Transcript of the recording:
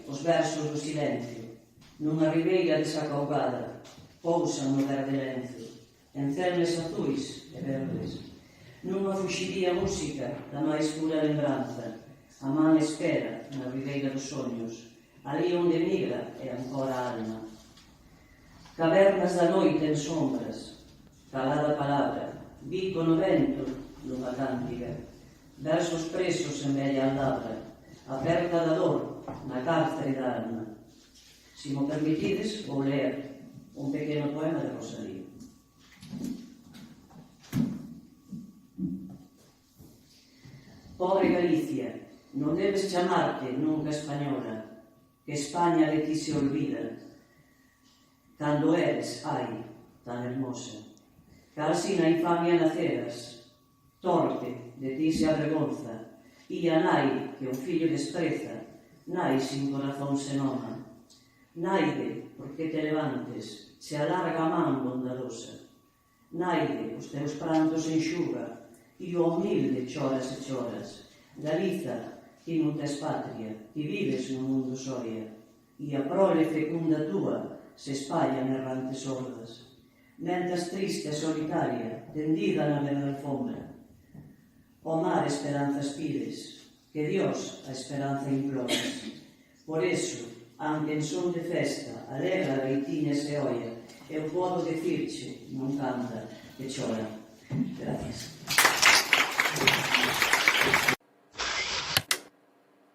Os versos do silencio, nunha ribeira desacaugada, pousan no verde lenzo, en cernes azuis e verdes. Nunha fuxiría música da máis pura lembranza, a man espera na ribeira dos soños, ali onde migra e ancora a alma. Cavernas da noite en sombras, calada palabra, bico no vento nunha cántiga, versos presos en bella aldabra, aperta da dor na cárcere da alma. Se mo permitides, vou ler un pequeno poema de Rosalía. Pobre Galicia, non debes chamarte nunca española, que España de ti se olvida, cando eres, ai, tan hermosa. Casi na infamia naceras, torpe, de ti se avergonza, e a nai que o fillo despreza, nai sin corazón se noma. Naide, porque te levantes, se alarga a man bondadosa. Naide, os teus prantos enxuga, e o humilde choras e choras. Galiza, ti non tes patria, ti vives no mundo soia, e a prole fecunda túa se espallan errantes hordas. Mentas triste e solitaria, tendida na verde alfombra. O mar esperanzas pides, que Dios a esperanza imploras. Por eso, aunque en son de festa, alegra gaitines se oia, eu podo decirche, non canta, que chora. Gracias.